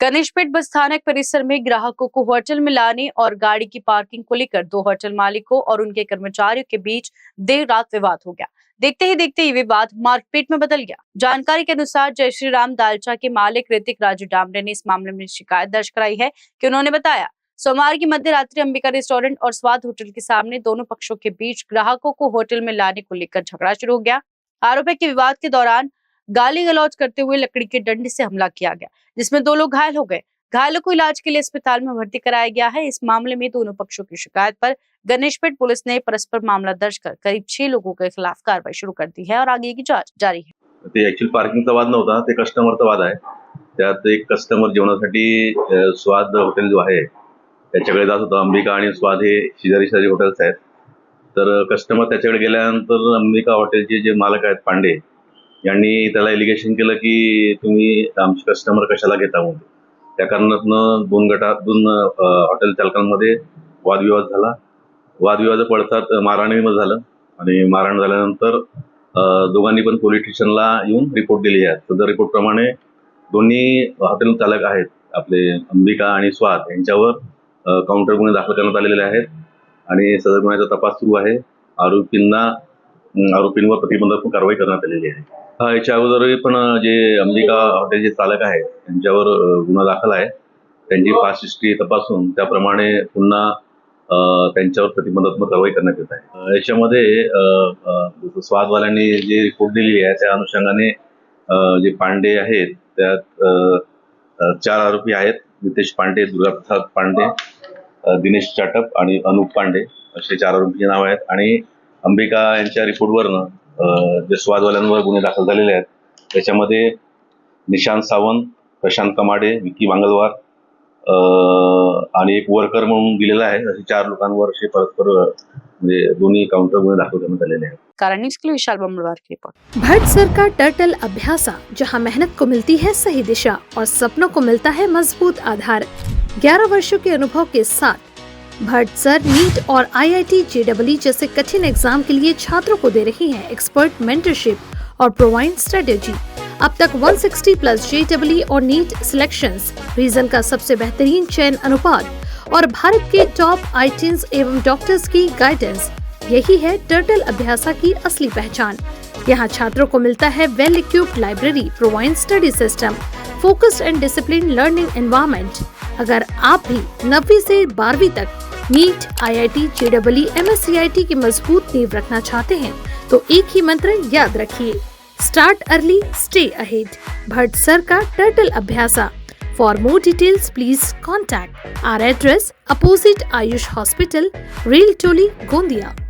गणेशपेट बस स्थानक परिसर में ग्राहकों को होटल में लाने और गाड़ी की पार्किंग को लेकर दो होटल मालिकों और उनके कर्मचारियों के बीच देर रात विवाद हो गया। देखते ही देखते ये विवाद मारपीट में बदल गया। जानकारी के अनुसार जय श्री राम दालचा के मालिक ऋतिक राजू डामरे ने इस मामले में शिकायत दर्ज कराई है कि उन्होंने बताया सोमवार की मध्य रात्रि अंबिका रेस्टोरेंट और स्वाद होटल के सामने दोनों पक्षों के बीच ग्राहकों को होटल में लाने को लेकर झगड़ा शुरू हो गया। आरोप है कि विवाद के दौरान गाली गलौज करते हुए लकड़ी के डंडे से हमला किया गया, जिसमें दो लोग घायल हो गए। घायलों को इलाज के लिए अस्पताल में भर्ती कराया गया है। इस मामले में दोनों पक्षों की शिकायत पर गणेशपेट पुलिस ने परस्पर मामला दर्ज कर करीब 6 लोगों के खिलाफ कार्रवाई शुरू कर दी है और आगे की जांच जारी है। ते ऍक्च्युअली पार्किंगचा वाद नव्हता, ते कस्टमरचा वाद आहे। त्यात एक कस्टमर जेवणासाठी स्वाद हॉटेल जो आहे त्याच्याकडे जात होता। अंबिका आणि स्वाद हे शेजारी हॉटेल्स आहेत। तर कस्टमर त्याच्याकडे गेल्यानंतर अंबिका हॉटेलचे जे मालक आहेत पांडे यांनी त्याला एलिगेशन केलं की तुम्ही आमचे कस्टमर कशाला घेता म्हणून। त्या कारणातनं दोन हॉटेल चालकांमध्ये वादविवाद झाला। वादविवाद पडतात मारहाण झालं आणि मारहाण झाल्यानंतर दोघांनी पण पोलीस स्टेशनला येऊन रिपोर्ट दिली आहे। सदर रिपोर्ट प्रमाणे दोन्ही हॉटेल चालक आहेत आपले अंबिका आणि स्वाद यांच्यावर काउंटर गुन्हे दाखल करण्यात आलेले आहेत आणि सदर गुन्ह्याचा तपास सुरू आहे। आरोपींवर प्रतिबंधात्मक कारवाई करण्यात आलेली आहे। याच्या अगोदर पण जे अंबिका हॉटेलचे चालक आहेत त्यांच्यावर गुन्हा दाखल आहे। त्यांची पास्ट हिस्ट्री तपासून त्याप्रमाणे पुन्हा त्यांच्यावर प्रतिबंधात्मक कारवाई करण्यात येत आहे। याच्यामध्ये स्वादवाल्यांनी जे रिपोर्ट दिली आहे त्या अनुषंगाने जे पांडे आहेत त्यात 4 आरोपी आहेत। नितेश पांडे, दुर्गाप्रसाद पांडे, दिनेश चाटप आणि अनुप पांडे असे 4 आरोपींचे नाव आहेत आणि अंबिका यांच्या रिपोर्टवरनं जे स्वादवाल्यांवर गुन्हे दाखल झालेले आहेत त्याच्यामध्ये निशांत सावंत, प्रशांत कमाडे, विकी वांगलवार आणि एक वर्कर म्हणून दिलेला आहे। असे 4 लोकांवर असे परस्पर म्हणजे दोन्ही काउंटर गुन्हे दाखल करण्यात आलेले आहेत। कारण न्यूज़ के लिए विशाल बम्बलवार की रिपोर्ट। भट्ट का टर्टल अभ्यासा, जहां मेहनत को मिलती है सही दिशा और सपनों को मिलता है मजबूत आधार। 11 वर्षों के अनुभव के साथ भट्ट सर नीट और IIT JEE जैसे कठिन एग्जाम के लिए छात्रों को दे रही हैं एक्सपर्ट मेंटरशिप और प्रोवाइड स्ट्रेटेजी। अब तक 160+ JEE और नीट सिलेक्शंस, रीजन का सबसे बेहतरीन चयन अनुपात और भारत के टॉप IITs एवं डॉक्टर्स की गाइडेंस, यही है टर्टल अभ्यासा की असली पहचान। यहाँ छात्रों को मिलता है well equipped library, provide study system, focused and discipline learning environment. अगर आप भी 9वीं से 12वीं तक नीट, IIT JEE MSCIT की मजबूत नींव रखना चाहते हैं तो एक ही मंत्र याद रखिए, start early stay ahead. Bhatt sir का टर्टल अभ्यासा। For more details, please contact our address opposite Ayush Hospital, Real Toli, Gondia.